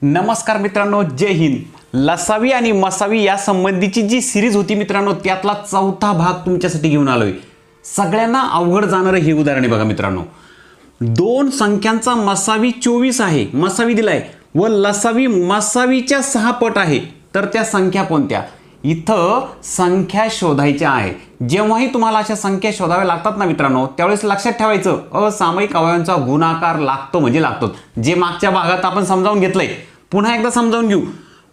नमस्कार मित्रांनो, जय हिंद. लसावी आणि मसावी या संबंधीची जी सिरीज होती मित्रांनो, त्यातला चौथा भाग तुमच्यासाठी घेऊन आलोय. सगळ्यांना अवघड जाणारं हे उदाहरण आहे बघा मित्रांनो. दोन संख्यांचा मसावी 24 आहे, मसावी दिलाय, व लसावी मसावीच्या 6 पट आहे. तर त्या संख्या कोणत्या? इथं संख्या शोधायच्या आहे. जेव्हाही तुम्हाला अशा संख्या शोधाव्या लागतात ना मित्रांनो, त्यावेळेस लक्षात ठेवायचं असामायिक अवयवांचा गुणाकार लागतो म्हणजे लागतो. जे मागच्या भागात आपण समजावून घेतलंय, पुन्हा एकदा समजावून घेऊ.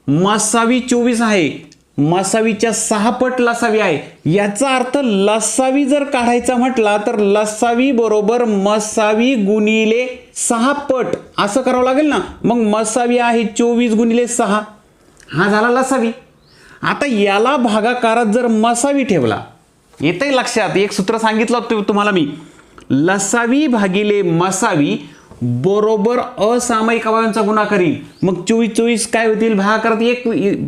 मसावी 24 आहे, मसावीच्या 6 पट लसावी आहे. याचा अर्थ लसावी जर काढायचा म्हटला तर लसावी बरोबर मसावी गुणिले 6 पट असं करावं लागेल ना. मग मसावी आहे 24 गुणिले 6, हा झाला लसावी. आता याला भागाकारात जर मसावी ठेवला, येतंय लक्षात. एक सूत्र सांगितलं तुम्हाला मी, लसावी भागिले मसावी बरोबर असामायिक अवयवांचा गुणाकार येईल. मग 24 काय होतील, भागाकारात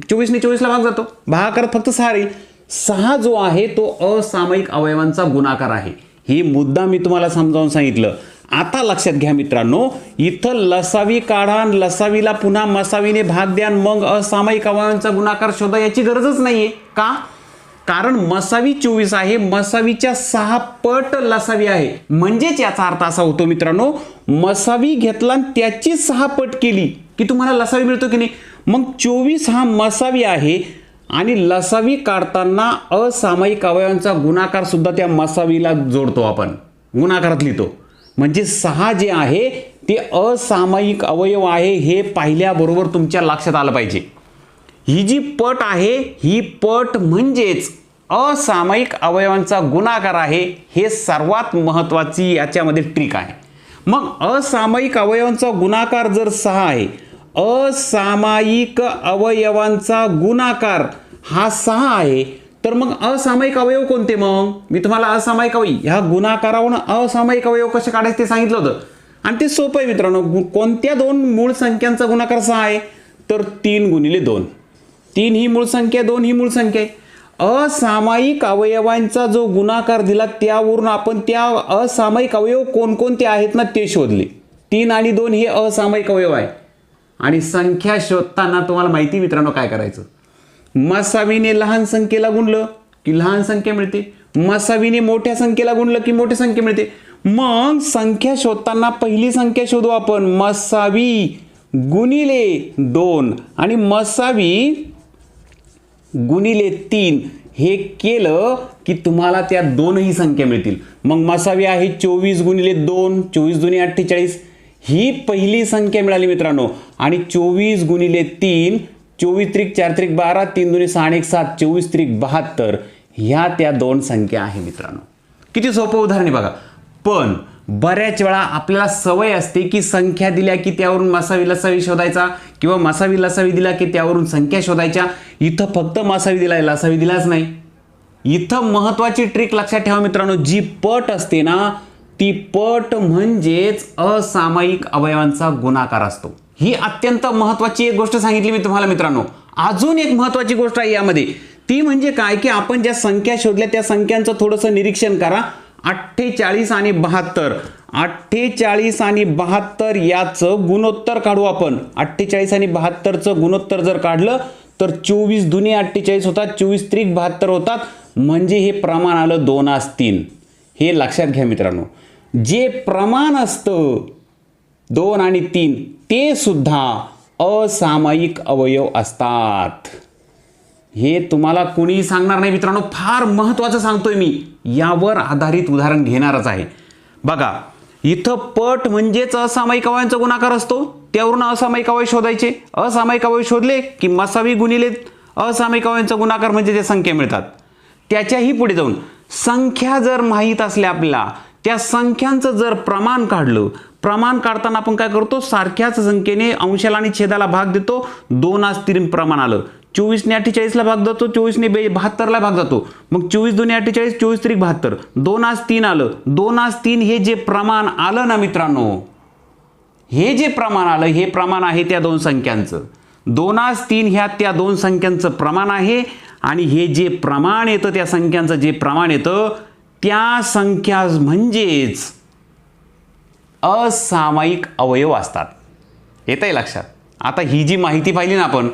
24 ने 24 ला भाग जातो, भागाकारात फक्त 6 राहील. 6 जो आहे तो असामायिक अवयवांचा गुणाकार आहे. ही मुद्दा मी तुम्हाला समजावून सांगितलं. आता लक्षात घ्या मित्रांनो, इथं लसावी काढा, लसावीला पुन्हा मसावीने भाग द्या, मग असामायिक अवयवांचा गुणाकार शोधा, याची गरजच नाहीये. का? कारण मसावी 24 आहे, मसावीच्या 6 पट लसावी आहे. म्हणजेच याचा अर्थ असा होतो मित्रांनो, मसावी घेतला आणि त्याची 6 पट केली की तुम्हाला लसावी मिळतो की नाही. मग 24 हा मसावी आहे आणि लसावी काढताना असामायिक अवयवांचा गुणाकार सुद्धा त्या मसावीला जोडतो, आपण गुणाकारात लिहितो. म्हणजे 6 जे आहे ते असामायिक अवयव आहे, हे पाहिल्याबरोबर तुमच्या लक्षात आलं पाहिजे. ही जी पट आहे, ही पट म्हणजेच असामायिक अवयवांचा गुणाकार आहे. हे सर्वात महत्त्वाची याच्यामध्ये ट्रिक आहे. मग असामायिक अवयवांचा गुणाकार जर 6 आहे, असामायिक अवयवांचा गुणाकार हा 6 आहे, तर मग असामायिक अवयव कोणते? मग मी तुम्हाला असामायिक अवयव ह्या गुणाकारावरून असामायिक अवयव कसे काढायचे ते सांगितलं होतं. आणि ते सोपं आहे मित्रांनो. कोणत्या दोन मूळ संख्यांचा गुणाकार 6 आहे? तर 3 गुणिले 2. 3 ही मूळ संख्या, 2 ही मूळ संख्या आहे. असामायिक अवयवांचा जो गुणाकार दिला त्यावरून आपण त्या असामायिक अवयव कोणकोणते आहेत ना ते शोधले. 3 आणि 2 हे असामायिक अवयव आहे. आणि संख्या शोधताना तुम्हाला माहिती मित्रांनो काय करायचं, मसावीने लहान संख्येला गुणलं की लहान संख्या मिळते, मसावीने मोठ्या संख्येला गुणलं की मोठी संख्या मिळते. मग संख्या शोधताना पहिली संख्या शोधू आपण, मसावी गुणिले 2 आणि मसावी गुणिले 3. हे केलं की तुम्हाला त्या दोनही संख्या मिळतील. मग मसावी आहे 24 गुणिले 2, 24 दुनी 48, ही पहिली संख्या मिळाली मित्रांनो. आणि 24 गुणिले 3, 24 त्रिक 4 त्रिक 12, 3 दुनी 6 आणि 1 7, 24 त्रिक 72, ह्या त्या दोन संख्या आहे मित्रांनो. किती सोपं उदाहरण आहे बघा. पण बऱ्याच वेळा आपल्याला सवय असते की संख्या दिल्या की त्यावरून मसावी लसावी शोधायचा, किंवा मसावी लसावी दिला की त्यावरून संख्या शोधायच्या. इथं फक्त मसावी दिलाय, लसावी दिलाच नाही. इथं महत्वाची ट्रिक लक्षात ठेवा मित्रांनो, जी पट असते ना ती पट म्हणजेच असामायिक अवयवांचा गुणाकार असतो. ही अत्यंत महत्वाची एक गोष्ट सांगितली मी तुम्हाला मित्रांनो. अजून एक महत्वाची गोष्ट आहे यामध्ये, ती म्हणजे काय की आपण ज्या संख्या शोधल्या त्या संख्यांचं थोडंसं निरीक्षण करा. 48 आणि 72, 48 आणि 72 याचं गुणोत्तर काढू आपण. 48 आणि 72चं गुणोत्तर जर काढलं तर 24 दुनी 48 होतात, 24 त्रिक 72 होतात. म्हणजे हे प्रमाण आलं 2:3. हे लक्षात घ्या मित्रांनो, जे प्रमाण असतं 2 आणि 3 ते सुद्धा असामायिक अवयव असतात. हे तुम्हाला कोणीही सांगणार नाही मित्रांनो, फार महत्त्वाचं सांगतोय मी. यावर आधारित उदाहरण घेणारच आहे. बघा, इथं पट म्हणजेच असामायिक अवयवांचा गुणाकार असतो, त्यावरून असामायिक अवयव शोधायचे. असामायिक अवयव शोधले की मसावी गुणिले असामायिक अवयवांचा गुणाकार म्हणजे त्या संख्या मिळतात. त्याच्याही पुढे जाऊन संख्या जर माहीत असल्या आपल्याला, त्या संख्यांचं जर प्रमाण काढलं, प्रमाण काढताना आपण काय करतो, सारख्याच संख्येने अंशाला आणि छेदाला भाग देतो. 2:3 प्रमाण आलं. 24 ने 48 ला भाग जातो, 24 ने 72 ला भाग जातो. मग 24 दुनी 48, 24 त्रिक 72, 2:3 आलं. 2:3 हे जे प्रमाण आलं ना मित्रांनो, हे जे प्रमाण आलं हे प्रमाण आहे त्या दोन संख्यांचं. 2:3 ह्या त्या दोन संख्यांचं प्रमाण आहे. आणि हे जे प्रमाण येतं, त्या संख्यांचं जे प्रमाण येतं, त्या संख्या म्हणजेच असामायिक अवयव असतात. येतंय लक्षात. आता ही जी माहिती पाहिली ना आपण,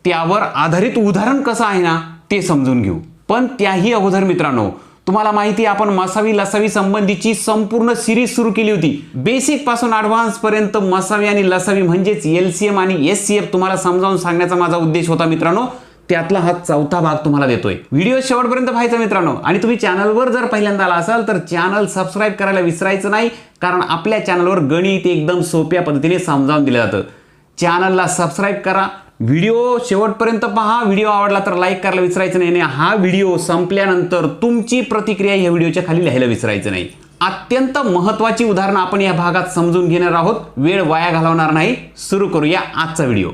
त्यावर आधारित उदाहरण कसं आहे ना ते समजून घेऊ. पण त्याही अगोदर मित्रांनो, तुम्हाला माहिती आहे आपण मसावी लसावी संबंधीची संपूर्ण सिरीज सुरू केली होती. बेसिक पासून ॲडव्हान्स पर्यंत मसावी आणि लसावी म्हणजेच LCM आणि SCF तुम्हाला समजावून सांगण्याचा माझा उद्देश होता मित्रांनो. त्यातला हा चौथा भाग तुम्हाला देतोय. व्हिडिओ शेवटपर्यंत पाहायचा मित्रांनो. आणि तुम्ही चॅनलवर जर पहिल्यांदा आला असाल तर चॅनल सबस्क्राईब करायला विसरायचं नाही, कारण आपल्या चॅनलवर गणित एकदम सोप्या पद्धतीने समजावून दिलं जातं. चॅनलला सबस्क्राईब करा, व्हिडिओ शेवटपर्यंत पहा. व्हिडिओ आवडला तर लाईक करायला विसरायचं नाही. आणि हा व्हिडिओ संपल्यानंतर तुमची प्रतिक्रिया या व्हिडिओच्या खाली लिहायला विसरायचं नाही. अत्यंत महत्त्वाची उदाहरणं आपण या भागात समजून घेणार आहोत. वेळ वाया घालवणार नाही. सुरू करूया आजचा व्हिडिओ.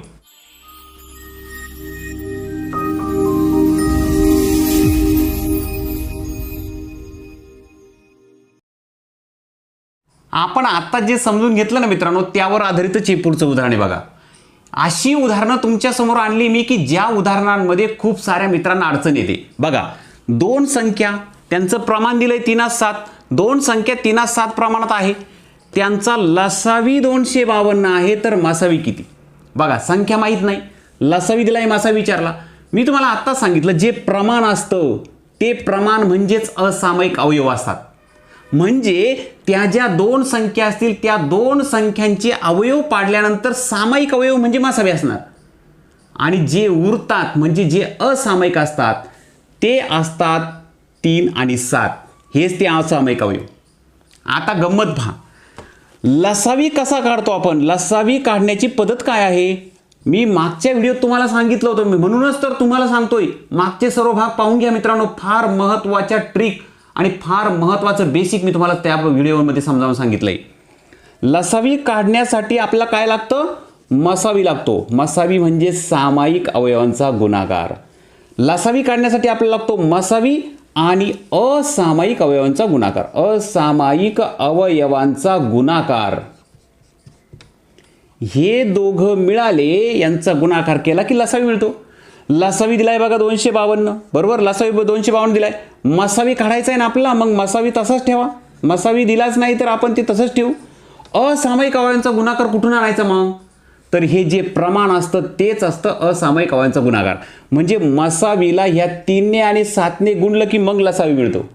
आपण आता जे समजून घेतलं ना मित्रांनो, त्यावर आधारितच हे पुढचं उदाहरण आहे बघा. अशी उदाहरणं तुमच्या समोर आणली मी की ज्या उदाहरणांमध्ये खूप साऱ्या मित्रांना अडचण येते. बघा, दोन संख्या, त्यांचं प्रमाण दिलंय 3:7. दोन संख्या 3:7 प्रमाणात आहे, त्यांचा लसावी 252 आहे, तर मसावी किती? बघा, संख्या माहीत नाही, लसावी दिलाय, मसावी विचारला. मी तुम्हाला आत्ता सांगितलं, जे प्रमाण असतं ते प्रमाण म्हणजेच असामायिक अवयव असतात. म्हणजे त्या ज्या दोन संख्या असतील त्या दोन संख्यांचे अवयव पाडल्यानंतर सामायिक अवयव म्हणजे मसावी असणार. आणि जे उरतात म्हणजे जे असामायिक असतात ते असतात 3 आणि 7. हेच ते असामायिक अवयव. आता गंमत पहा, लसावी कसा काढतो आपण? लसावी काढण्याची पद्धत काय आहे? मी मागच्या व्हिडिओत तुम्हाला सांगितलं होतं, म्हणूनच तर तुम्हाला सांगतोय. मागचे सर्व भाग पाहून घ्या मित्रांनो. फार महत्त्वाच्या ट्रिक आणि फार महत्त्वाचं बेसिक मी तुम्हाला त्या व्हिडिओमध्ये समजावून सांगितलंय. लसावी काढण्यासाठी आपल्याला काय लागतं? मसावी लागतो. मसावी म्हणजे सामायिक अवयवांचा गुणाकार. लसावी काढण्यासाठी आपल्याला लागतो मसावी आणि असामायिक अवयवांचा गुणाकार. असामायिक अवयवांचा गुणाकार हे दोघं मिळाले, यांचा गुणाकार केला की लसावी मिळतो. लसावी दिलाय बघा 252, बरोबर. लसावी 252 दिलाय. मसावी काढायचा आहे ना आपल्याला, मग मसावी तसाच ठेवा. मसावी दिलाच नाही तर आपण ते तसंच ठेवू. असामायिक अवयवांचा गुणाकार कुठून आणायचा मग? तर हे जे प्रमाण असतं तेच असतं असामायिक अवयवांचा गुणाकार. म्हणजे मसावीला ह्या 3 आणि 7 गुणलं की मग लसावी मिळतो,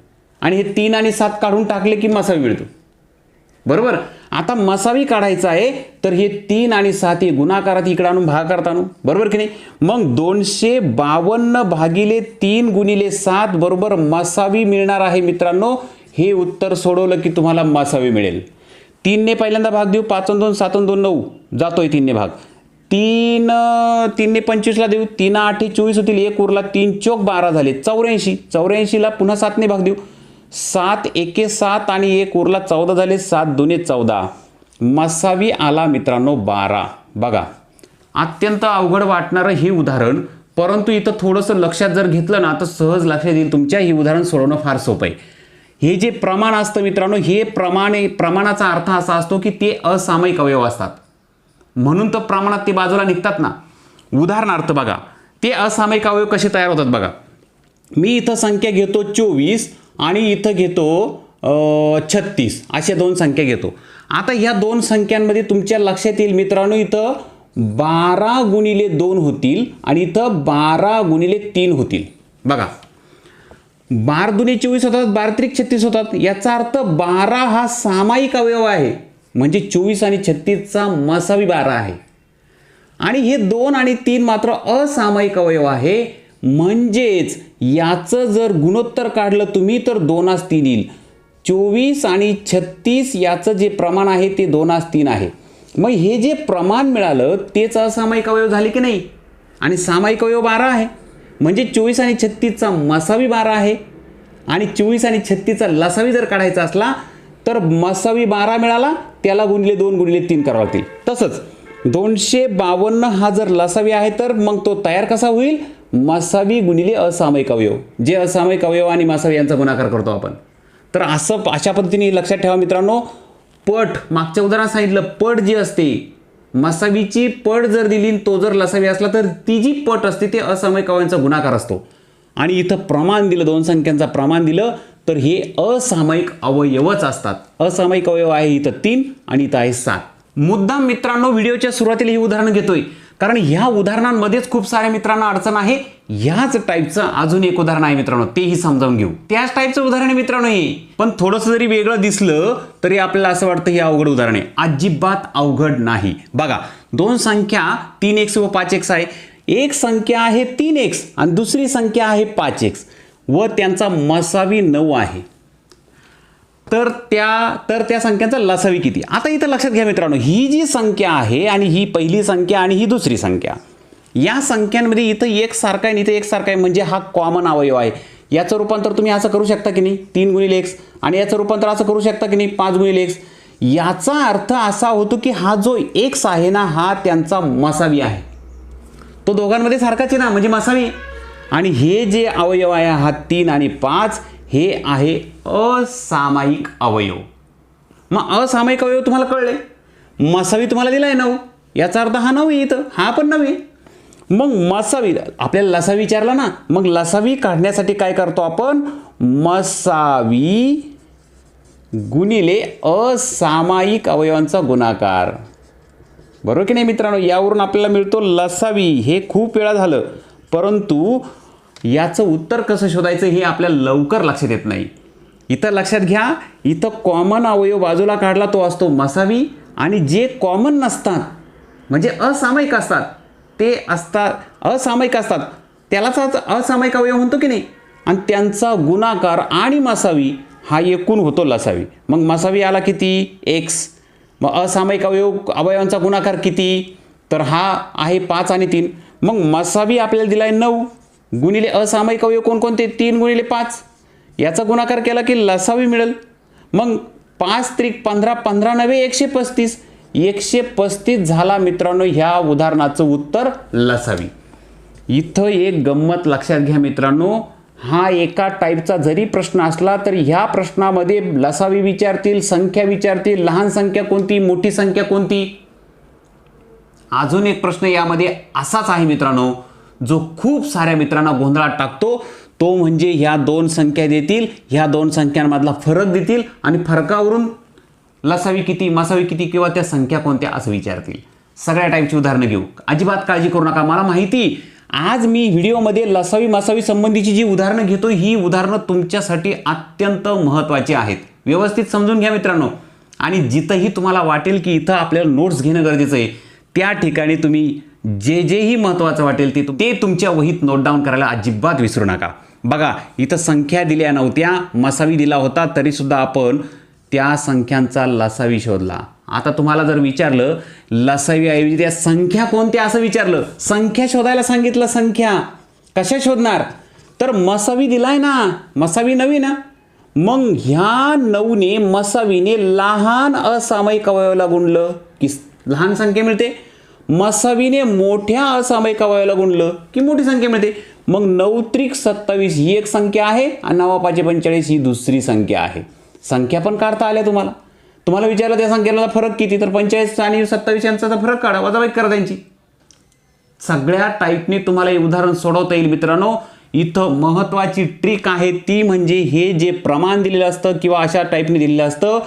आणि हे 3 आणि 7 काढून टाकले की मसावी मिळतो, बरोबर. आता मसावी काढायचा आहे तर हे 3 आणि 7 गुणाकारात इकडे आणून भागाकार आणू, बरोबर की नाही. मग 252 भागिले 3 गुणिले 7 बरोबर मसावी मिळणार आहे मित्रांनो. हे उत्तर सोडवलं की तुम्हाला मसावी मिळेल. 3 ने पहिल्यांदा भाग देऊ. 5 आणि 2 7 आणि 2 9 जातोय 3 ने भाग. 3 ने 25 ला देऊ. 3 8 24 होतील. 1 उरला. 3 चौक 12 झाले. 84. 84 ला पुन्हा 7 ने भाग देऊ. 7 एके 7 आणि 1 उरला. 14 झाले. 7 2 14. मसावी आला मित्रांनो 12. बघा, अत्यंत अवघड वाटणारं हे उदाहरण, परंतु इथं थोडंसं लक्षात जर घेतलं ना तर सहज लक्षात येईल तुमच्या. हे उदाहरण सोडवणं फार सोपं आहे. हे जे प्रमाण असतं मित्रांनो, हे प्रमाणाचा अर्थ असा असतो की ते असामायिक अवयव असतात, म्हणून तर प्रमाणात ते बाजूला निघतात ना. उदाहरणार्थ बघा, ते असामायिक अवयव कसे तयार होतात बघा. मी इथं संख्या घेतो 24 आणि इथं घेतो 36, अशा दोन संख्या घेतो. आता ह्या दोन संख्यांमध्ये तुमच्या लक्षात येईल मित्रांनो, इथं 12 गुणिले 2 होतील आणि इथं 12 गुणिले 3 होतील. बघा, 12 दुने 24 होतात, 12 त्रिक 36 होतात. याचा अर्थ 12 हा सामायिक अवयव आहे, म्हणजे 24 आणि 36चा मसावी 12 आहे. आणि हे 2 आणि 3 मात्र असामायिक अवयव आहे. म्हणजेच याचं जर गुणोत्तर काढलं तुम्ही तर 2:3 येईल. 24 आणि 36 याचं जे प्रमाण आहे ते 2:3 आहे. मग हे जे प्रमाण मिळालं तेच असामायिक अवयव झाले की नाही. आणि सामायिक अवयव 12 आहे, म्हणजे 24 आणि 36चा मसावी 12 आहे. आणि 24 आणि 36चा लसावी जर काढायचा असला तर मसावी 12 मिळाला, त्याला गुणिले 2 गुणिले 3 करावं लागतील. तसंच 252 हा जर लसावी आहे तर मग तो तयार कसा होईल? मसावी गुणिले असामायिक अवयव, जे असामायिक अवयव आणि मसावी यांचा गुणाकार करतो आपण. तर अशा पद्धतीने लक्षात ठेवा मित्रांनो. पट, मागच्या उदाहरणात सांगितलं, पट जी असते, मसावीची पट जर दिली तो जर लसावी असला तर ती जी पट असते ते असामायिक अवयवांचा गुणाकार असतो. आणि इथं प्रमाण दिलं, दोन संख्यांचा प्रमाण दिलं तर हे असामायिक अवयवच असतात. असामायिक अवयव आहे इथं 3 आणि इथं आहे 7. मुद्दाम मित्रांनो व्हिडिओच्या सुरुवातीला हे उदाहरण घेतोय कारण ह्या उदाहरणांमध्येच खूप साऱ्या मित्रांना अडचण आहे. ह्याच टाईपचं अजून एक उदाहरण आहे मित्रांनो, तेही समजावून घेऊ. त्याच टाईपचं उदाहरण आहे मित्रांनो हे, पण थोडंसं जरी वेगळं दिसलं तरी आपल्याला असं वाटतं हे अवघड उदाहरण आहे. अजिबात अवघड नाही. बघा, दोन संख्या 3x व 5x आहे. एक संख्या आहे 3x आणि दुसरी संख्या आहे 5x व त्यांचा मसावी 9 आहे. तर त्या संख्यांचा लसावी किती. आता इथं लक्षात घ्या मित्रांनो, ही जी संख्या आहे आणि ही पहिली संख्या आणि ही दुसरी संख्या, या संख्यांमध्ये इथं एक सारखा आहे आणि इथं एक सारखा आहे, म्हणजे हा कॉमन अवयव आहे. याचं रूपांतर तुम्ही असं करू शकता की नाही, 3 गुणिले x, आणि याचं रूपांतर असं करू शकता की नाही, 5 गुणिले x. याचा अर्थ असा होतो की हा जो x आहे ना, हा त्यांचा मसावी आहे. तो दोघांमध्ये सारखाच आहे ना, म्हणजे मसावी. आणि हे जे अवयव आहे हा 3 आणि 5 हे आहे असामायिक अवयव. मग असामायिक अवयव तुम्हाला कळले. मसावी तुम्हाला दिलाय 9, याचा अर्थ हा 9 आहे, इथं हा पण 9 आहे. मग मसावी, आपल्याला लसावी विचारला ना, मग लसावी काढण्यासाठी काय करतो आपण, मसावी गुणिले असामायिक अवयवांचा गुणाकार. बरोबर की नाही मित्रांनो. यावरून आपल्याला मिळतो लसावी. हे खूप वेळा झालं, परंतु याचं उत्तर कसं शोधायचं हे आपल्याला लवकर लक्षात येत नाही. इथं लक्षात घ्या, इथं कॉमन अवयव बाजूला काढला तो असतो मसावी, आणि जे कॉमन नसतात म्हणजे असामायिक असतात ते असामायिक असतात त्यालाच असामायिक अवयव म्हणतो की नाही. आणि त्यांचा गुणाकार आणि मसावी हा एकूण होतो लसावी. मग मसावी आला किती, x. मग असामायिक अवयवांचा गुणाकार किती, तर हा आहे 5 आणि 3. मग मसावी आपल्याला दिलाय 9 गुणिले असामायिक अवयव कोणकोणते, 3 गुणिले 5. याचा गुणाकार केला की लसावी मिळेल. मग 5 त्रिक 15, 15 नव्हे 135. 135 झाला मित्रांनो ह्या उदाहरणाचं उत्तर लसावी. इथं एक गंमत लक्षात घ्या मित्रांनो, हा एका टाईपचा जरी प्रश्न असला तरी ह्या प्रश्नामध्ये लसावी विचारतील, संख्या विचारतील, लहान संख्या कोणती, मोठी संख्या कोणती. अजून एक प्रश्न यामध्ये असाच आहे मित्रांनो, जो खूप साऱ्या मित्रांना गोंधळात टाकतो. तो म्हणजे ह्या दोन संख्या देतील, ह्या दोन संख्यांमधला फरक देतील आणि फरकावरून लसावी किती, मसावी किती किंवा त्या संख्या कोणत्या असं विचारतील. सगळ्या टाईपची उदाहरणं घेऊ, अजिबात काळजी करू नका. मला माहिती, आज मी व्हिडिओमध्ये लसावी मसावी संबंधीची जी उदाहरणं घेतो, ही उदाहरणं तुमच्यासाठी अत्यंत महत्त्वाची आहेत. व्यवस्थित समजून घ्या मित्रांनो. आणि जिथंही तुम्हाला वाटेल की इथं आपल्याला नोट्स घेणं गरजेचं आहे, त्या ठिकाणी तुम्ही जेही महत्त्वाचं वाटेल ते तुमच्या वहीत नोट डाऊन करायला अजिबात विसरू नका. बघा, इथं संख्या दिल्या नव्हत्या, मसावी दिला होता, तरीसुद्धा आपण त्या संख्यांचा लसावी शोधला. आता तुम्हाला जर विचारलं लसावी ऐवजी त्या संख्या कोणत्या असं विचारलं, संख्या शोधायला सांगितलं, संख्या कशा शोधणार, तर मसावी दिलाय ना, मसावी 9 ना. मग ह्या 9ने मसावीने लहान असामायिक अवयवाला गुणलं की लहान संख्या मिळते, मसावीने मोठ्या असामायिक अवयवाला गुणलं की मोठी संख्या मिळते. मग 9 त्रिक 27 ही एक संख्या आहे आणि 9 5 45 ही दुसरी संख्या आहे. संख्या पण काढता आल्या तुम्हाला विचारलं त्या संख्येला फरक किती, तर 45 आणि 27 यांचा फरक काढा, वजाबाकी करा त्यांची. सगळ्या टाईपने तुम्हाला हे उदाहरण सोडवता येईल मित्रांनो. इथं महत्त्वाची ट्रिक आहे ती म्हणजे हे जे प्रमाण दिलेलं असतं किंवा अशा टाईपने दिलेलं असतं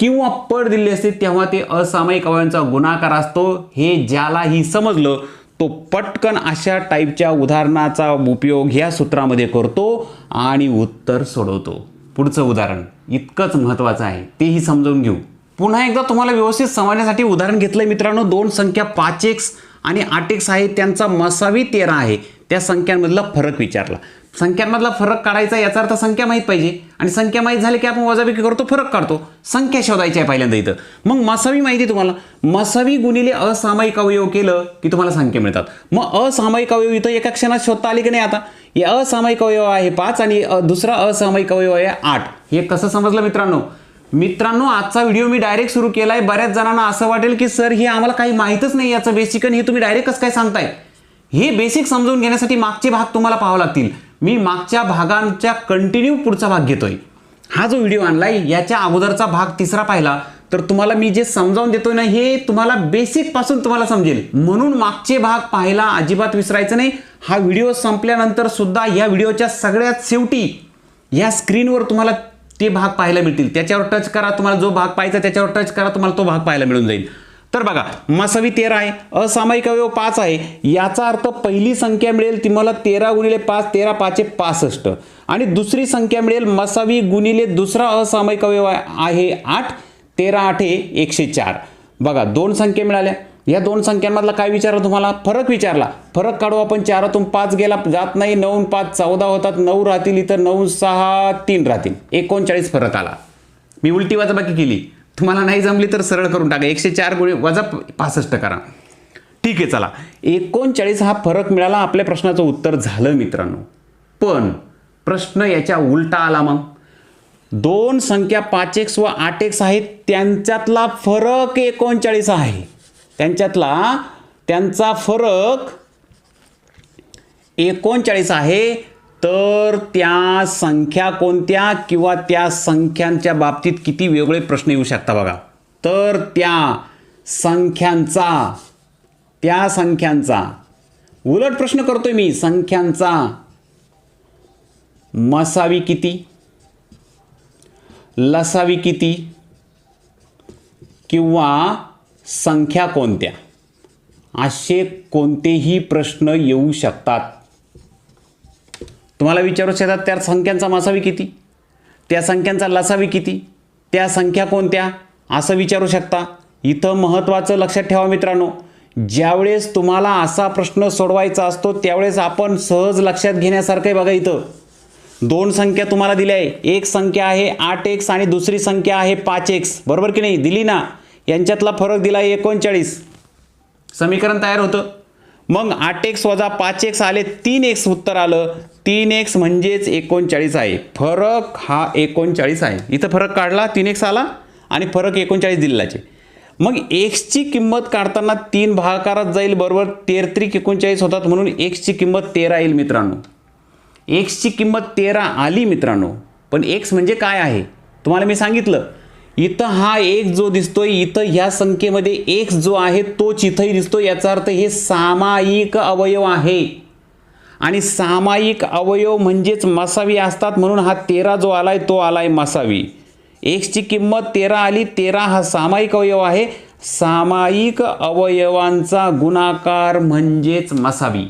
किंवा पड दिलेली असते, तेव्हा ते असामायिक अवयवांचा गुणाकार असतो. हे ज्यालाही समजलं तो पटकन अशा टाईपच्या उदाहरणाचा उपयोग ह्या सूत्रामध्ये करतो आणि उत्तर सोडवतो. पुढचं उदाहरण इतकंच महत्त्वाचं आहे, तेही समजून घेऊ. पुन्हा एकदा तुम्हाला व्यवस्थित समजण्यासाठी उदाहरण घेतलंय मित्रांनो. दोन संख्या 5x आणि 8x आहे, त्यांचा मसावी 13 आहे. त्या संख्यांमधला फरक विचारला. संख्यांमधला फरक काढायचा, याचा अर्थ संख्या माहीत पाहिजे, आणि संख्या माहीत झाली की आपण वजाबाकी करतो, फरक काढतो. संख्या शोधायची आहे पहिल्यांदा इथं. मग मसावी माहिती तुम्हाला, मसावी गुणिले असामायिक अवयव केलं की तुम्हाला संख्या मिळतात. मग असामायिक अवयव इथं एका क्षणात शोधता आले की नाही. आता हे असामायिक अवयव आहे 5 आणि दुसरा असामायिक अवयव आहे 8. हे कसं समजलं मित्रांनो, आजचा व्हिडिओ मी डायरेक्ट सुरू केलाय. बऱ्याच जणांना असं वाटेल की सर हे आम्हाला काही माहीतच नाही याचं बेसिक, आणि हे तुम्ही डायरेक्ट कसं काय सांगताय. हे बेसिक समजून घेण्यासाठी मागचे भाग तुम्हाला पाहावे लागतील. मी मागच्या भागांच्या कंटिन्यू पुढचा भाग घेतोय. हा जो व्हिडिओ आणलाय याच्या अगोदरचा भाग 3रा पाहिला तर तुम्हाला मी जे समजावून देतोय ना, हे तुम्हाला बेसिक पासून तुम्हाला समजेल. म्हणून मागचे भाग पाहायला अजिबात विसरायचं नाही. हा व्हिडिओ संपल्यानंतर सुद्धा या व्हिडिओच्या सगळ्यात शेवटी या स्क्रीनवर तुम्हाला ते भाग पाहायला मिळतील. त्याच्यावर टच करा, तुम्हाला जो भाग पाहायचा त्याच्यावर टच करा, तुम्हाला तो भाग पाहायला मिळून जाईल. तर बघा मसावी 13 आहे, असामायिक अवयव 5 आहे. याचा अर्थ पहिली संख्या मिळेल ती मला 13 गुणिले 5, 13 5 65, आणि दुसरी संख्या मिळेल मसावी गुणिले दुसरा असामायिक अवयव आहे 8, 13 8 104. बघा दोन संख्या मिळाल्या. या दोन संख्यांमधला काय विचारलं तुम्हाला? फरक विचारला. फरक काढू आपण. 4तून 5 गेला जात नाही, 9 5 14 होतात, 9 राहतील इथं, 9 6 3 राहतील, 39 फरक आला. मी उलटी वजाबाकी केली, तुम्हाला नाही जमली तर सरळ करून टाका. 104 गुणिले वजा 65 करा. ठीक आहे, चला 39 हा फरक मिळाला. आपल्या प्रश्नाचं उत्तर झालं मित्रांनो. पण प्रश्न याच्या उलटा आला. मग दोन संख्या 5x व 8x आहेत, त्यांच्यातला फरक 39 आहे. त्यांचा फरक 39 आहे. तर त्या संख्या कोणत्या किंवा त्या संख्यांच्या बाबतीत किती वेगळे प्रश्न येऊ शकता बघा. तर त्या संख्यांचा उलट प्रश्न करतोय मी. संख्यांचा मसावी किती, लसावी किती, किंवा संख्या कोणत्या, असे कोणतेही प्रश्न येऊ शकतात. तुम्हाला विचारू शकतात त्या संख्यांचा मसावी किती, त्या संख्यांचा लसावी किती, त्या संख्या कोणत्या, असं विचारू शकता. इथं महत्त्वाचं लक्षात ठेवा मित्रांनो, ज्यावेळेस तुम्हाला असा प्रश्न सोडवायचा असतो त्यावेळेस आपण सहज लक्षात घेण्यासारखं आहे. बघा इथं दोन संख्या तुम्हाला दिल्या आहे. एक संख्या आहे 8x आणि दुसरी संख्या आहे 5x, बरोबर की नाही? दिली ना. यांच्यातला फरक दिला 39. समीकरण तयार होतं. मग 8x वजा 5x आले 3x उत्तर आलं. 3x म्हणजेच 39 आहे. फरक हा 39 आहे. इथं फरक काढला 3x आला आणि फरक 39 दिलेलाच आहे. मग x ची किंमत काढताना 3 भागाकारात जाईल, बरोबर 13 39 होतात, म्हणून x ची किंमत 13 येईल मित्रांनो. x ची किंमत 13 आली मित्रांनो. पण x म्हणजे काय आहे तुम्हाला मी सांगितलं. इथं हा एक जो दिसतोय, इथं ह्या संख्येमध्ये x जो आहे तोच इथंही दिसतो. याचा अर्थ हे सामायिक अवयव आहे आणि सामायिक अवयव म्हणजेच मसावी असतात. म्हणून हा 13 जो आलाय तो आलाय मसावी. x ची किंमत 13 आली. 13 हा सामायिक अवयव आहे. सामायिक अवयवांचा गुणाकार म्हणजेच मसावी.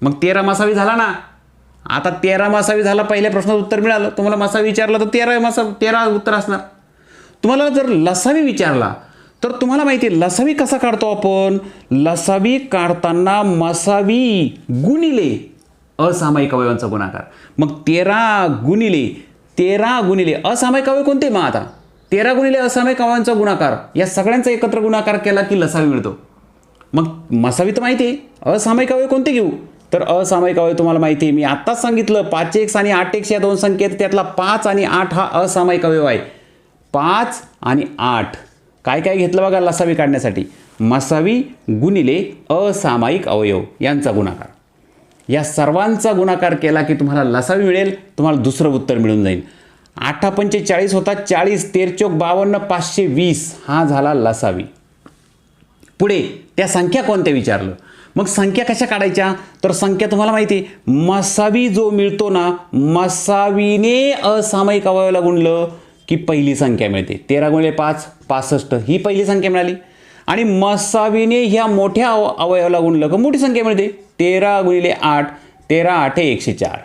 मग 13 मसावी झाला ना. आता 13 मसावी झाला. पहिल्या प्रश्नाचं उत्तर मिळालं. तुम्हाला मसावी विचारला तर 13 उत्तर असणार. तुम्हाला जर लसावी विचारला तर तुम्हाला माहिती आहे लसावी कसा काढतो आपण. लसावी काढताना मसावी गुणिले असामायिक अवयवांचा गुणाकार. मग 13 गुणिले असामायिक अवयव कोणते? मग आता 13 गुणिले असामायिक अवयवांचा गुणाकार, या सगळ्यांचा एकत्र गुणाकार केला की लसावी मिळतो. मग मसावी तर माहिती आहे. असामायिक अवयव कोणते घेऊ? तर असामायिक अवयव तुम्हाला माहिती आहे, मी आत्ताच सांगितलं 5x आणि 8x या दोन संख्येत त्यातला 5 आणि 8 हा असामायिक अवयव आहे. 5 आणि 8 काय काय घेतलं बघा लसावी काढण्यासाठी. मसावी गुणिले असामायिक अवयव यांचा गुणाकार. या सर्वांचा गुणाकार केला की तुम्हाला लसावी मिळेल. तुम्हाला दुसरं उत्तर मिळून जाईल. 8 पंचे 40 होतात, 40 13 चौक 52 520 हा झाला लसावी. पुढे त्या संख्या कोणत्या विचारलं. मग संख्या कशा काढायच्या? तर संख्या तुम्हाला माहिती आहे मसावी जो मिळतो ना, मसावीने असामायिक अवयवाला गुणलं की पहिली संख्या मिळते. 13 गुणिले 5 65 ही पहिली संख्या मिळाली. आणि मसावीने ह्या मोठ्या अवयवाला गुणलं की मोठी संख्या मिळते. 13 गुणिले 8 13 8 104.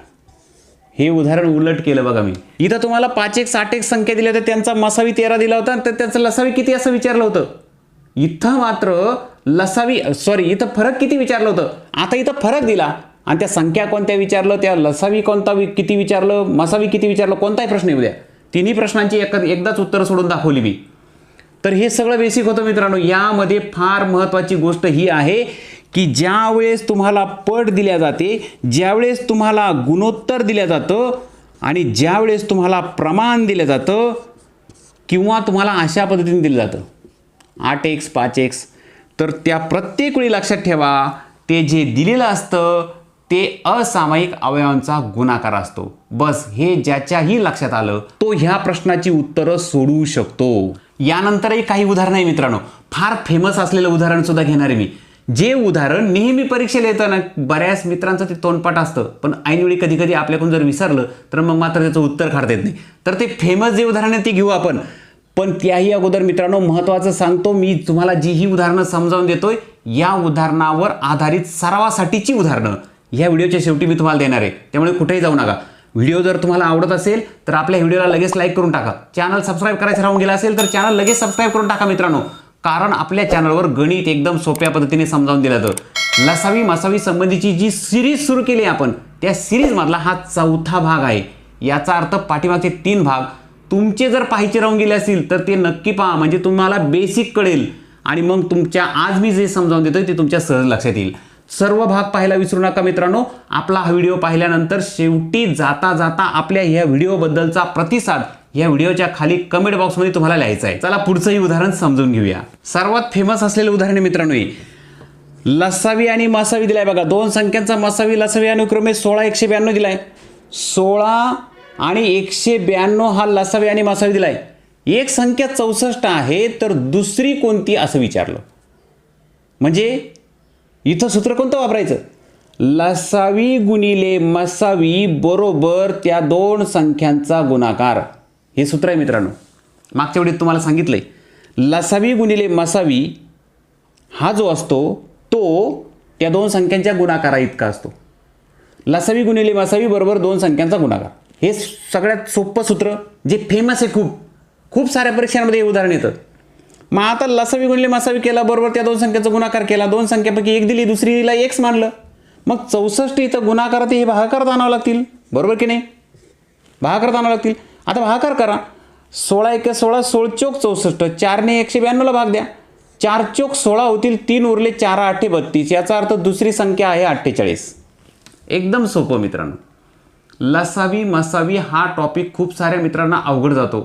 हे उदाहरण उलट केलं बघा मी. इथं तुम्हाला 5x 8x संख्या दिल्या होत्या, त्यांचा मसावी 13 दिला होता, तर त्याचं लसावी किती असं विचारलं होतं. इथं मात्र इथं फरक किती विचारलं होतं. आता इथं फरक दिला आणि त्या संख्या कोणत्या विचारलं, त्या लसावी किती विचारलं, मसावी किती विचारलं, कोणताही प्रश्न येऊ द्या. तिन्ही प्रश्नांची एकदाच उत्तरं सोडून दाखवली मी. तर हे सगळं बेसिक होतं मित्रांनो. यामध्ये फार महत्त्वाची गोष्ट ही आहे की ज्यावेळेस तुम्हाला पट दिल्या जाते, ज्यावेळेस तुम्हाला गुणोत्तर दिलं जातं आणि ज्यावेळेस तुम्हाला प्रमाण दिलं जातं किंवा तुम्हाला अशा पद्धतीने दिलं जातं 8x 5x, तर त्या प्रत्येक वेळी लक्षात ठेवा ते जे दिलेलं असतं ते असामायिक अवयवांचा गुणाकार असतो. बस हे ज्याच्याही लक्षात आलं तो ह्या प्रश्नाची उत्तरं सोडवू शकतो. यानंतरही काही उदाहरणं आहे मित्रांनो. फार फेमस असलेलं उदाहरण सुद्धा घेणार आहे मी. जे उदाहरण नेहमी परीक्षेला येतं ना, बऱ्याच मित्रांचं ते तोंडपाठ असतं, पण ऐनवेळी कधी कधी आपल्याकडून जर विसरलं तर मग मात्र त्याचं उत्तर काढता येत नाही. तर ते फेमस जे उदाहरण आहे ते घेऊ आपण. पण त्याही अगोदर मित्रांनो महत्त्वाचं सांगतो, मी तुम्हाला जी ही उदाहरणं समजावून देतोय या उदाहरणावर आधारित सरावासाठीची उदाहरणं या व्हिडिओच्या शेवटी मी तुम्हाला देणार आहे, त्यामुळे कुठेही जाऊ नका. व्हिडिओ जर तुम्हाला आवडत असेल तर आपल्या व्हिडिओला लगेच लाईक करून टाका. चॅनल सबस्क्राईब करायचं राहून गेला असेल तर चॅनल लगेच सबस्क्राईब करून टाका मित्रांनो, कारण आपल्या चॅनलवर गणित एकदम सोप्या पद्धतीने समजावून दिलं जातं. लसावी मसावी संबंधीची जी सिरीज सुरू केली आपण, त्या सिरीजमधला हा चौथा भाग आहे. याचा अर्थ पाठीमागचे 3 भाग तुमचे जर पाहायचे राहून गेले असतील तर ते नक्की पहा, म्हणजे तुम्हाला बेसिक कळेल आणि मग तुमच्या आज मी जे समजावून देतोय ते तुमच्या सहज लक्षात येईल. सर्व भाग पाहायला विसरू नका मित्रांनो. आपला हा व्हिडिओ पाहिल्यानंतर शेवटी जाता जाता आपल्या ह्या व्हिडिओबद्दलचा प्रतिसाद या व्हिडिओच्या खाली कमेंट बॉक्समध्ये तुम्हाला लिहायचा आहे. चला पुढचंही उदाहरण समजून घेऊया. सर्वात फेमस असलेलं उदाहरण मित्रांनो, लसावी आणि मसावी दिलाय बघा. 2 संख्यांचा मसावी लसावी अनुक्रमे 16 192 दिलाय. 16 आणि 192 हा लसावी आणि मसावी दिलाय. एक संख्या 64 आहे तर दुसरी कोणती असं विचारलं. म्हणजे इथं सूत्र कोणतं वापरायचं? लसावी गुणिले मसावी बरोबर त्या 2 संख्यांचा गुणाकार. हे सूत्र आहे मित्रांनो. मागच्या वेळी तुम्हाला सांगितलंय लसावी गुणिले मसावी हा जो असतो तो त्या 2 संख्यांच्या गुणाकारा इतका असतो. लसावी गुणिले मसावी बरोबर 2 संख्यांचा गुणाकार. हे सगळ्यात सोपं सूत्र जे फेमस आहे, खूप साऱ्या परीक्षांमध्ये हे उदाहरण येतं. मग आता लसावी गुणिले मसावी केला बरोबर त्या 2 संख्यांचा गुणाकार केला. 2 संख्यापैकी एक दिली, दुसरीला x मानलं. मग 64 इथं गुणाकारात हे भागाकारात आणावं लागतील, बरोबर की नाही? भागाकारात आणावं लागतील. आता भागाकार करा. 16 1 16 16 चोक 64. 4 ने 192ला भाग द्या. 4 चोक 16 होतील. 3 उरले 4 8 32. याचा अर्थ दुसरी संख्या आहे 48. एकदम सोपं मित्रांनो. लसावी मसावी हा टॉपिक खूप साऱ्या मित्रांना अवघड जातो,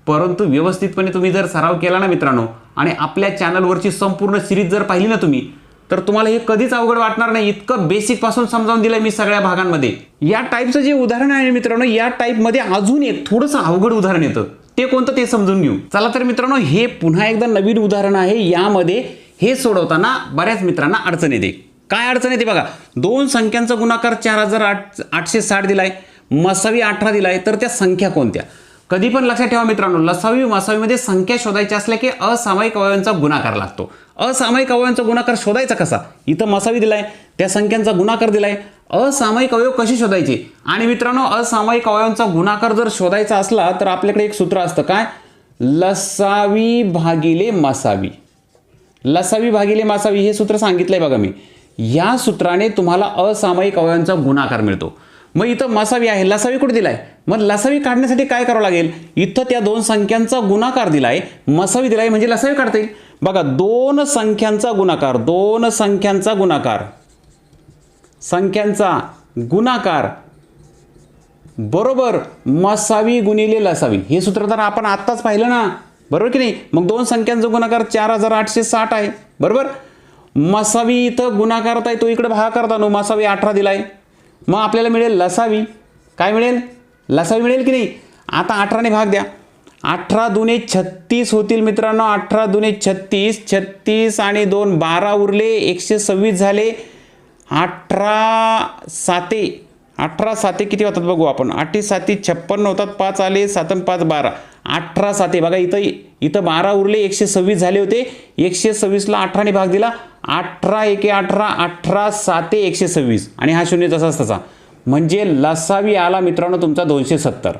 परंतु व्यवस्थितपणे तुम्ही जर सराव केला ना मित्रांनो आणि आपल्या चॅनलवरची संपूर्ण सिरीज जर पाहिली ना तुम्ही, तर तुम्हाला हे कधीच अवघड वाटणार नाही. इतकं बेसिक पासून समजावून दिलंय मी सगळ्या भागांमध्ये. या टाईपचं जे उदाहरण आहे मित्रांनो, या टाईपमध्ये अजून एक थोडंसं अवघड उदाहरण येतं. ते कोणतं ते समजून घेऊ. चला तर मित्रांनो, हे पुन्हा एकदा नवीन उदाहरण आहे. यामध्ये हे सोडवताना बऱ्याच मित्रांना अडचण येते. काय अडचण येते बघा. 2 संख्यांचा गुणाकार 4860 दिलाय, मसावी 18 दिलाय, तर त्या संख्या कोणत्या? कधी पण लक्षात ठेवा मित्रांनो, लसावी मसावीमध्ये संख्या शोधायच्या असल्या की असामायिक अवयवांचा गुणाकार लागतो. असामायिक अवयवांचा गुणाकार शोधायचा कसा? इथं मसावी दिलाय, त्या संख्यांचा गुणाकार दिलाय. असामायिक अवयव कसे शोधायचे? आणि मित्रांनो, असामायिक अवयवांचा गुणाकार जर शोधायचा असला तर आपल्याकडे एक सूत्र असतं. काय? लसावी भागिले मसावी. लसावी भागिले मसावी हे सूत्र सांगितलंय बघा मी. या सूत्राने तुम्हाला असामायिक अवयवांचा गुणाकार मिळतो. मग इथं मसावी आहे, लसावी कुठे दिलाय? मग लसावी काढण्यासाठी काय करावं लागेल? इथं त्या 2 संख्यांचा गुणाकार दिलाय, मसावी दिलाय, म्हणजे लसावी काढता येईल. बघा, 2 संख्यांचा गुणाकार, 2 संख्यांचा गुणाकार, संख्यांचा गुणाकार बरोबर मसावी गुणिले लसावी. हे सूत्र तर आपण आत्ताच पाहिलं ना, बरोबर की नाही? मग 2 संख्यांचा गुणाकार 4860 आहे, बरोबर. मसावी इथं गुणाकारात आहे, तो इकडे भागाकारात आणू. मसावी 18 दिलाय, मग आपल्याला मिळेल लसावी. काय मिळेल? लसावी मिळेल की नाही? आता 18 ने भाग द्या. 18 दुने 36 होतील मित्रांनो. 18 दुने 36, 36 आणि 2 12 उरले, 126 झाले. 18 साते किती होतात बघू आपण. 8 7 56 होतात, 5 आले, 7 5 12. 18 साते बघा, इथं 12 उरले, 126 झाले होते. 126ला 18 ने भाग दिला. 18 1 18, 18 साते 126 आणि हा शून्य तसाच तसा. म्हणजे लसावी आला मित्रांनो तुमचा 270.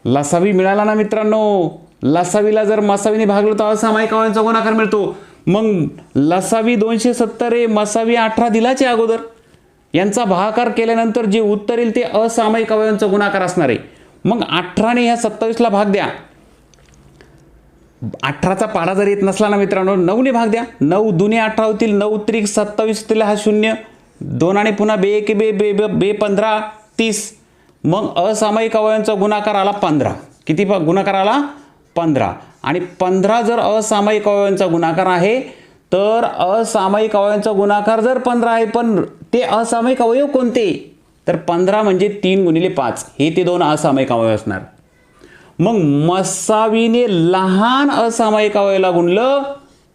लसावी मिळाला ना मित्रांनो. लसावीला जर मसावीने भागलं तर असामायिक अवयवांचा गुणाकार मिळतो. मग लसावी 270 आहे, मसावी 18 दिलाच आहे अगोदर. यांचा भागाकार केल्यानंतर जे उत्तर येईल ते असामायिक अवयवांचा गुणाकार असणार आहे. मग 18 ने ह्या 27ला भाग द्या. 18चा पाढा जर येत नसला ना मित्रांनो, 9 ने भाग द्या. 9 दुने 18 होतील, 9 त्रिक 27 होतील, हा शून्य. 2 आणि पुन्हा बे 1 बे 15 30. मग असामायिक अवयवांचा गुणाकार आला 15. किती गुणाकार आला? 15. आणि 15 जर असामायिक अवयवांचा गुणाकार आहे तर असामायिक अवयवांचा गुणाकार जर 15 आहे, पण ते असामायिक अवयव कोणते? तर 15 म्हणजे 3 गुणिले 5 हे ते 2 असामायिक अवयव असणार. मग मसावीने लहान असामायिक अवयवाला गुणलं.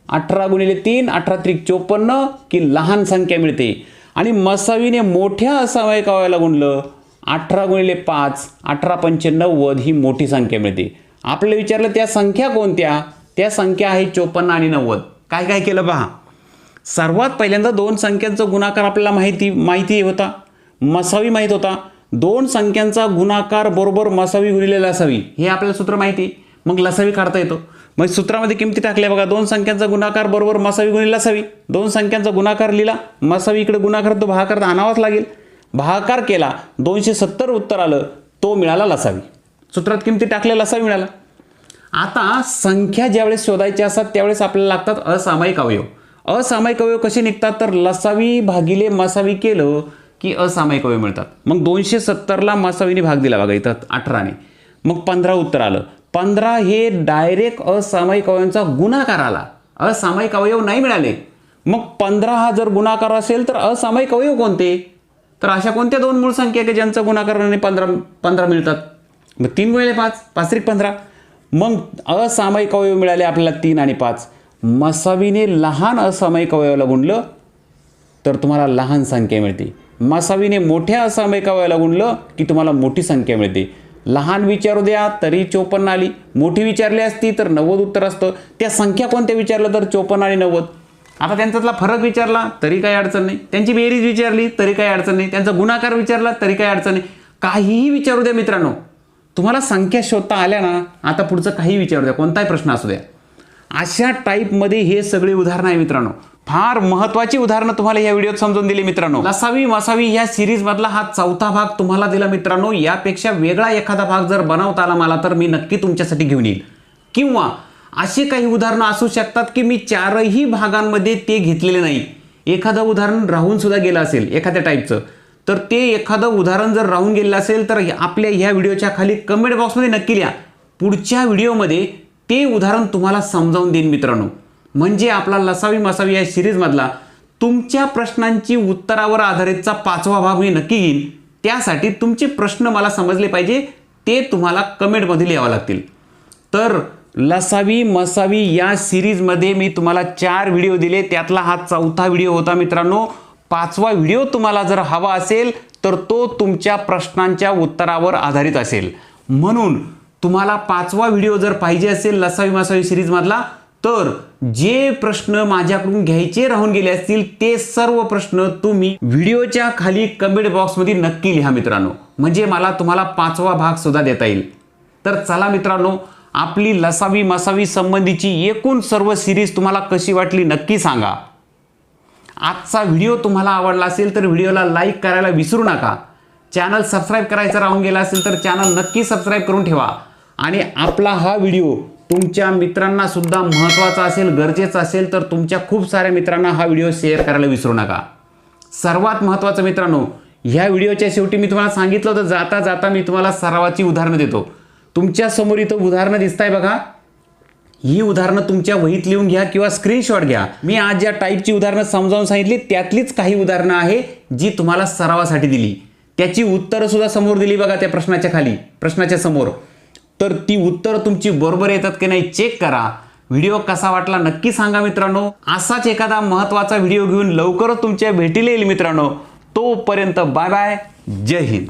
18 गुणिले 3, 18 त्रिक 54 की लहान संख्या मिळते. आणि मसावीने मोठ्या असामायिक अवयवाला गुणलं. 18 गुणिले 5, 18 पंचे 90 ही मोठी संख्या मिळते. आपल्याला विचारलं त्या संख्या कोणत्या, त्या संख्या आहे 54 आणि 90. काय काय केलं पहा. सर्वात पहिल्यांदा दोन संख्यांचा गुणाकार आपल्याला माहिती होता, मसावी माहीत होता. दोन संख्यांचा गुणाकार बरोबर मसावी गुणिले लसावी हे आपल्याला सूत्र माहिती. मग लसावी काढता येतो. मग सूत्रामध्ये किमती टाकल्या बघा. दोन संख्यांचा गुणाकार बरोबर मसावी गुणिले लसावी. दोन संख्यांचा गुणाकार लिहिला, मसावी इकडे गुणाकार तो भागाकार आणावाच लागेल. भागाकार केला, 270 उत्तर आलं, तो मिळाला लसावी. सूत्रात किमती टाकल्या, लसावी मिळाला. आता संख्या ज्यावेळेस शोधायच्या असतात त्यावेळेस आपल्याला लागतात असामायिक अवयव. असामायिक अवयव कसे निघतात तर लसावी भागिले मसावी केलं की असामायिक अवयव मिळतात. मग 270ला मसावीने भाग दिला बघा इथं 18ने, मग 15 उत्तर आलं. 15 हे डायरेक्ट असामायिक अवयवांचा गुणाकार आला, असामायिक अवयव नाही मिळाले. मग 15 हा जर गुणाकार असेल तर असामायिक अवयव कोणते, तर अशा कोणत्या दोन मूळ संख्या की ज्यांचा गुणाकाराने 15 मिळतात. मग 3 गुणिले 5, 5 × 15. मग असामायिक अवयव मिळाले आपल्याला 3 आणि 5. मसावीने लहान असामायिक अवयवाला गुणलं तर तुम्हाला लहान संख्या मिळते. मसावीने मोठ्या असामायिक अवयवाला गुणलं की तुम्हाला मोठी संख्या मिळते. लहान विचारू द्या तरी 54 आली, मोठी विचारली असती तर 90 उत्तर असतं. त्या संख्या कोणत्या विचारलं तर 54 आणि 90. आता त्यांच्यातला फरक विचारला तरी काही अडचण नाही, त्यांची बेरीज विचारली तरी काही अडचण नाही, त्यांचा गुणाकार विचारला तरी काही अडचण नाही. काहीही विचारू द्या मित्रांनो, तुम्हाला संख्या शोधता आल्या ना, आता पुढचं काही विचारू द्या, कोणताही प्रश्न असू द्या. अशा टाईपमध्ये हे सगळे उदाहरणं आहे मित्रांनो. फार महत्त्वाची उदाहरणं तुम्हाला या व्हिडिओत समजून दिली मित्रांनो. लसावी मसावी या सिरीजमधला हा चौथा भाग तुम्हाला दिला मित्रांनो. यापेक्षा वेगळा एखादा भाग जर बनवता आला मला तर मी नक्की तुमच्यासाठी घेऊन येईल. किंवा अशी काही उदाहरणं असू शकतात की मी 4ही भागांमध्ये ते घेतलेले नाही. एखादं उदाहरण राहून सुद्धा गेलं असेल एखाद्या टाईपचं, तर ते एखादं उदाहरण जर राहून गेलेलं असेल तर आपल्या ह्या व्हिडिओच्या खाली कमेंट बॉक्समध्ये नक्की लिहा. पुढच्या व्हिडिओमध्ये ते उदाहरण तुम्हाला समजावून देईन मित्रांनो. म्हणजे आपला लसावी मसावी या सिरीजमधला तुमच्या प्रश्नांची उत्तरावर आधारितचा 5वा भाग मी नक्की घेईन. त्यासाठी तुमचे प्रश्न मला समजले पाहिजे, ते तुम्हाला कमेंटमध्ये लिहावं लागतील. तर लसावी मसावी या सिरीजमध्ये मी तुम्हाला 4 व्हिडिओ दिले, त्यातला हा चौथा व्हिडिओ होता मित्रांनो. 5वा व्हिडिओ तुम्हाला जर हवा असेल तर तो तुमच्या प्रश्नांच्या उत्तरावर आधारित असेल. म्हणून तुम्हाला 5वा व्हिडिओ जर पाहिजे असेल लसावी मसावी सिरीजमधला, तर जे प्रश्न माझ्याकडून घ्यायचे राहून गेले असतील ते सर्व प्रश्न तुम्ही व्हिडिओच्या खाली कमेंट बॉक्समध्ये नक्की लिहा मित्रांनो. म्हणजे मला तुम्हाला 5वा भाग सुद्धा देता येईल. तर चला मित्रांनो, आपली लसावी मसावी संबंधीची एकूण सर्व सिरीज तुम्हाला कशी वाटली नक्की सांगा. आजचा व्हिडिओ तुम्हाला आवडला असेल तर व्हिडिओला लाईक करायला विसरू नका. चॅनल सबस्क्राईब करायचं राहून गेला असेल तर चॅनल नक्की सबस्क्राईब करून ठेवा. आणि आपला हा व्हिडिओ तुमच्या मित्रांना सुद्धा महत्त्वाचा असेल, गरजेचा असेल तर तुमच्या खूप साऱ्या मित्रांना हा व्हिडिओ शेअर करायला विसरू नका. सर्वात महत्त्वाचं मित्रांनो, ह्या व्हिडिओच्या शेवटी मी तुम्हाला सांगितलं होतं जाता जाता मी तुम्हाला सरावाची उदाहरणं देतो. तुमच्या समोर इथं उदाहरणं दिसताय बघा. ही उदाहरणं तुमच्या वहीत लिहून घ्या किंवा स्क्रीनशॉट घ्या. मी आज ज्या टाईपची उदाहरणं समजावून सांगितली त्यातलीच काही उदाहरणं आहे जी तुम्हाला सरावासाठी दिली. त्याची उत्तरं सुद्धा समोर दिली बघा त्या प्रश्नाच्या खाली, प्रश्नाच्या समोर. तर ती उत्तरं तुमची बरोबर येतात की नाही चेक करा. व्हिडिओ कसा वाटला नक्की सांगा मित्रांनो. असाच एखादा महत्त्वाचा व्हिडिओ घेऊन लवकरच तुमच्या भेटीला येईल मित्रांनो. तोपर्यंत बाय बाय, जय हिंद.